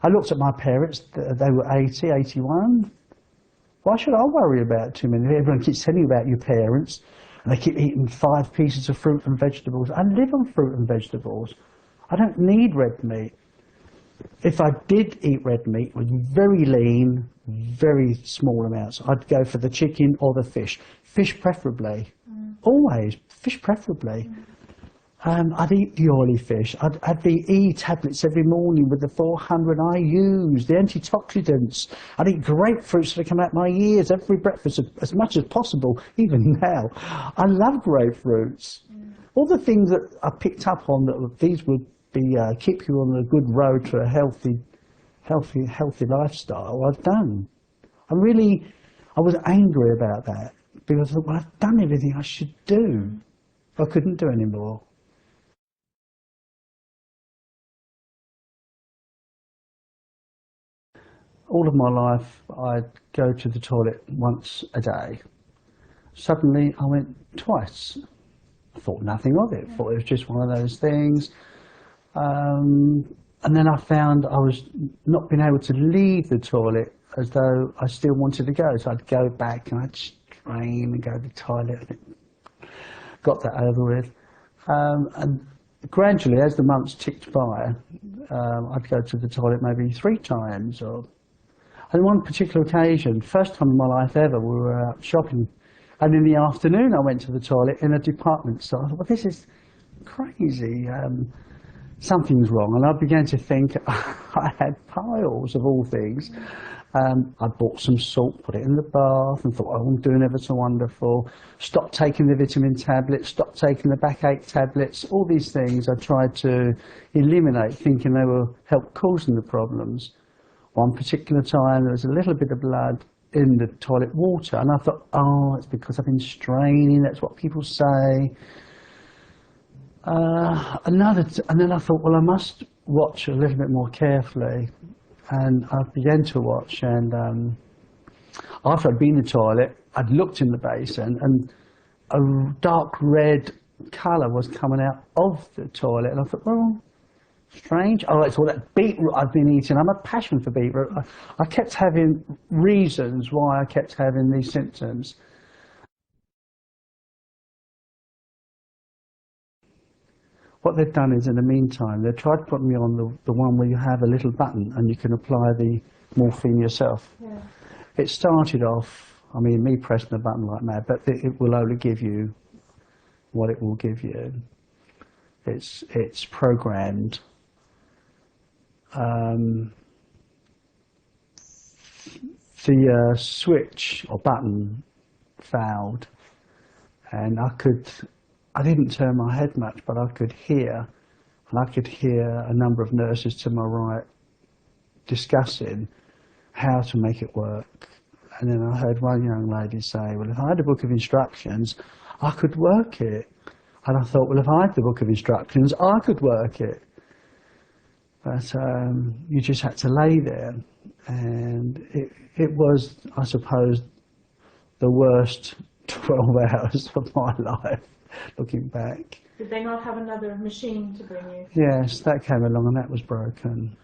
I looked at my parents, they were 80, 81. Why should I worry about too many? Everyone keeps telling you about your parents, and they keep eating 5 pieces of fruit and vegetables. I live on fruit and vegetables. I don't need red meat. If I did eat red meat, it would be very lean, very small amounts. I'd go for the chicken or the fish. Fish preferably. Always. Fish preferably. I'd eat the oily fish. I'd have the E tablets every morning with the 400 IUs, the antioxidants. I'd eat grapefruits that come out my ears every breakfast as much as possible, even now. I love grapefruits. All the things that I picked up on, that these would be keep you on a good road to a healthy lifestyle, I've done. I was angry about that because I thought, well, I've done everything I should do. I couldn't do any more. All of my life, I'd go to the toilet once a day. Suddenly, I went twice. I thought nothing of it. Thought it was just one of those things. And then I found I was not being able to leave the toilet as though I still wanted to go. So I'd go back and I'd strain and go to the toilet. Got that over with. And gradually, as the months ticked by, I'd go to the toilet maybe 3 times. On one particular occasion, first time in my life ever, we were out shopping. And in the afternoon, I went to the toilet in a department store. I thought, well, this is crazy. Something's wrong. And I began to think I had piles of all things. I bought some salt, put it in the bath, and thought, oh, I'm doing ever so wonderful. Stopped taking the vitamin tablets, stopped taking the backache tablets. All these things I tried to eliminate, thinking they were help causing the problems. One particular time, there was a little bit of blood in the toilet water, and I thought, oh, it's because I've been straining, that's what people say. And then I thought, well, I must watch a little bit more carefully. And I began to watch, and after I'd been in the toilet, I'd looked in the basin, and a dark red colour was coming out of the toilet, and I thought, well, strange. Oh, it's all that beetroot I've been eating. I'm a passion for beetroot. I kept having reasons why I kept having these symptoms. What they've done is, in the meantime, they've tried to put me on the one where you have a little button and you can apply the morphine yourself. Yeah. It started off, I mean, me pressing the button like mad, but it will only give you what it will give you. It's programmed. The switch or button failed, and I didn't turn my head much, but I could hear a number of nurses to my right discussing how to make it work. And then I heard one young lady say, well, if I had a book of instructions, I could work it. And I thought, well, if I had the book of instructions, I could work it. But you just had to lay there. And it was, I suppose, the worst 12 hours of my life, looking back. Did they not have another machine to bring you? Yes, that came along and that was broken.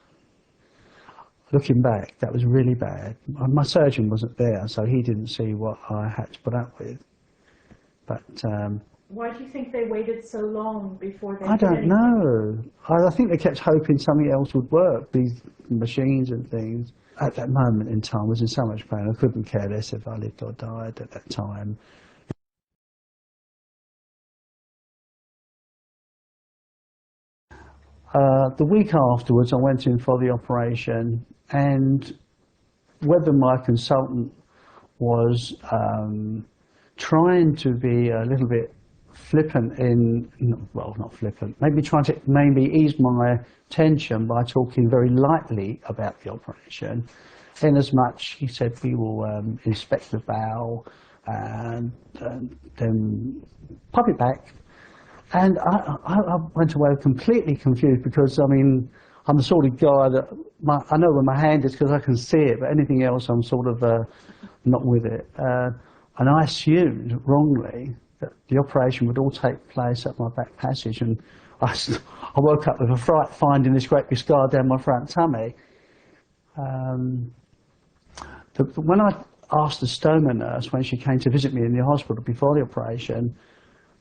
Looking back, that was really bad. My surgeon wasn't there, so he didn't see what I had to put up with. But why do you think they waited so long before they I don't know. I think they kept hoping something else would work, these machines and things. At that moment in time, I was in so much pain, I couldn't care less if I lived or died at that time. The week afterwards, I went in for the operation, and whether my consultant was trying to be a little bit flippant well, not flippant, maybe trying to ease my tension by talking very lightly about the operation, in as much he said we will inspect the bowel and then pop it back. And I went away completely confused because, I mean, I'm the sort of guy that, I know where my hand is because I can see it, but anything else I'm sort of not with it. And I assumed wrongly that the operation would all take place at my back passage, and I woke up with a fright finding this great big scar down my front tummy. Um, when I asked the stoma nurse when she came to visit me in the hospital before the operation,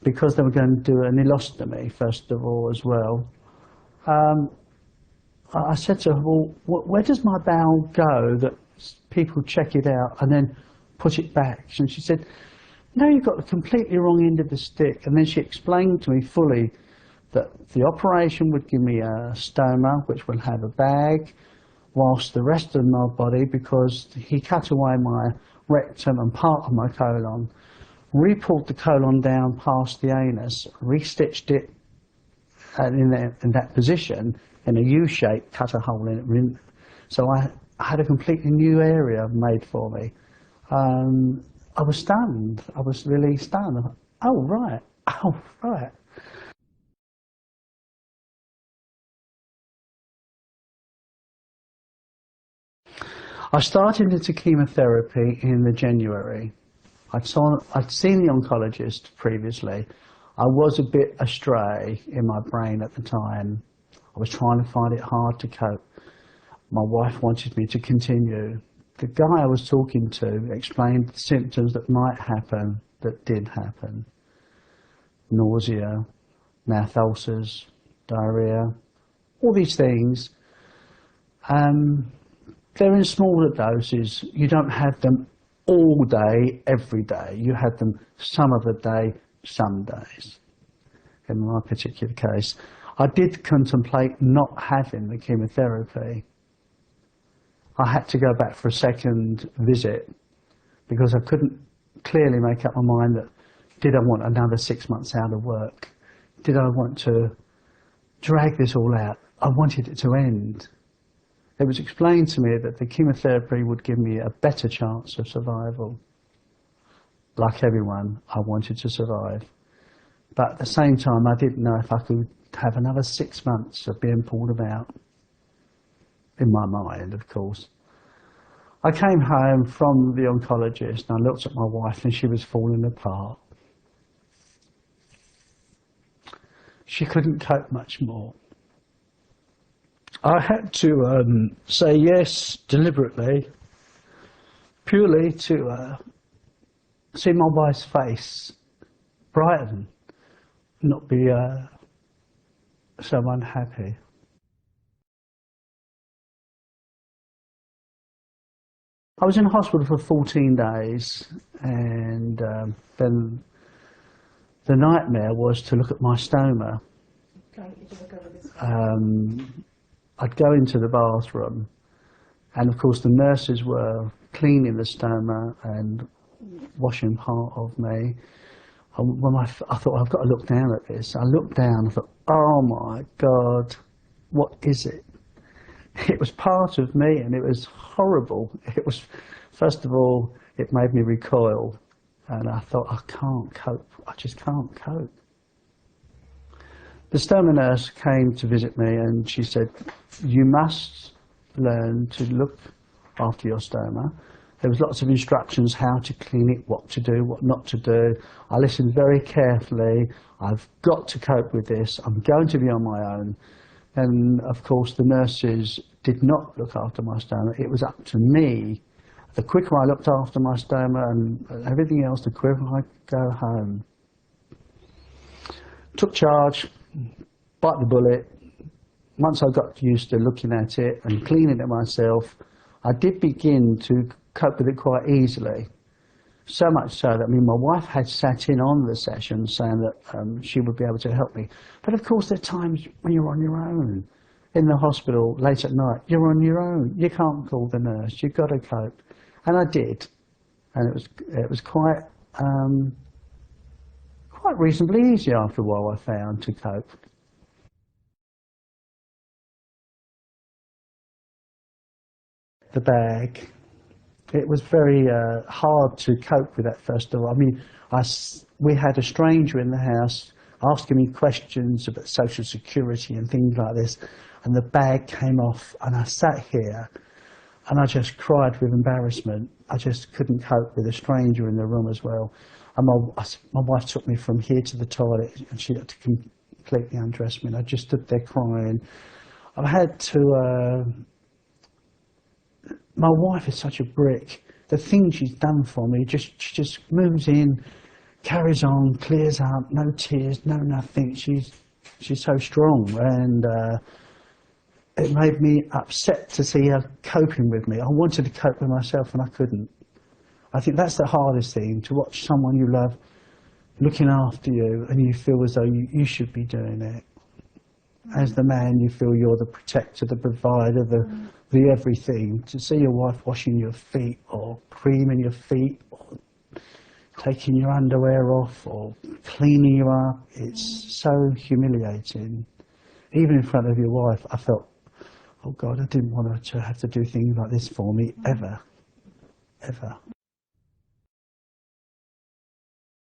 because they were going to do an ileostomy first of all as well, um, I said to her, well, where does my bowel go that people check it out and then put it back? And she said, no, you've got the completely wrong end of the stick. And then she explained to me fully that the operation would give me a stoma, which will have a bag, whilst the rest of my body, because he cut away my rectum and part of my colon, re-pulled the colon down past the anus, re-stitched it in that position, in a U shape, cut a hole in it. So I had a completely new area made for me. I was stunned. I was really stunned. I thought, oh, right. Oh, right. I started into chemotherapy in the January. I'd seen the oncologist previously. I was a bit astray in my brain at the time. I was trying to find it hard to cope. My wife wanted me to continue. The guy I was talking to explained the symptoms that might happen, that did happen. Nausea, mouth ulcers, diarrhea, all these things. They're in smaller doses. You don't have them all day, every day. You have them some of the day, some days. In my particular case, I did contemplate not having the chemotherapy. I had to go back for a second visit because I couldn't clearly make up my mind that did I want another 6 months out of work? Did I want to drag this all out? I wanted it to end. It was explained to me that the chemotherapy would give me a better chance of survival. Like everyone, I wanted to survive. But at the same time, I didn't know if I could have another 6 months of being pulled about. In my mind, of course. I came home from the oncologist and I looked at my wife and she was falling apart. She couldn't cope much more. I had to say yes deliberately, purely to see my wife's face brighten, not be so unhappy. I was in hospital for 14 days and then the nightmare was to look at my stoma. I'd go into the bathroom and of course the nurses were cleaning the stoma and washing part of me. I thought, I've got to look down at this. I looked down and thought, oh my God, what is it? It was part of me and it was horrible. It was, first of all, it made me recoil and I thought, I can't cope. I just can't cope. The stoma nurse came to visit me and she said, you must learn to look after your stoma. There was lots of instructions how to clean it, what to do, what not to do. I listened very carefully. I've got to cope with this. I'm going to be on my own. And of course the nurses did not look after my stoma. It was up to me. The quicker I looked after my stoma and everything else, the quicker I could go home. Took charge, bite the bullet. Once I got used to looking at it and cleaning it myself, I did begin to cope with it quite easily. So much so that, my wife had sat in on the session saying that she would be able to help me. But of course there are times when you're on your own. In the hospital, late at night, you're on your own. You can't call the nurse, you've got to cope. And I did. And it was quite reasonably easy after a while, I found, to cope. The bag. It was very hard to cope with that first of all. We had a stranger in the house asking me questions about social security and things like this, and the bag came off and I sat here and I just cried with embarrassment. I just couldn't cope with a stranger in the room as well. And my wife took me from here to the toilet and she had to completely undress me and I just stood there crying. I had to my wife is such a brick. The things she's done for me, she just moves in, carries on, clears up, no tears, no nothing. She's so strong, and it made me upset to see her coping with me. I wanted to cope with myself and I couldn't. I think that's the hardest thing, to watch someone you love looking after you and you feel as though you should be doing it. As the man, you feel you're the protector, the provider, the everything. To see your wife washing your feet or creaming your feet or taking your underwear off or cleaning you up, it's so humiliating. Even in front of your wife, I felt, oh God, I didn't want her to have to do things like this for me, ever, ever.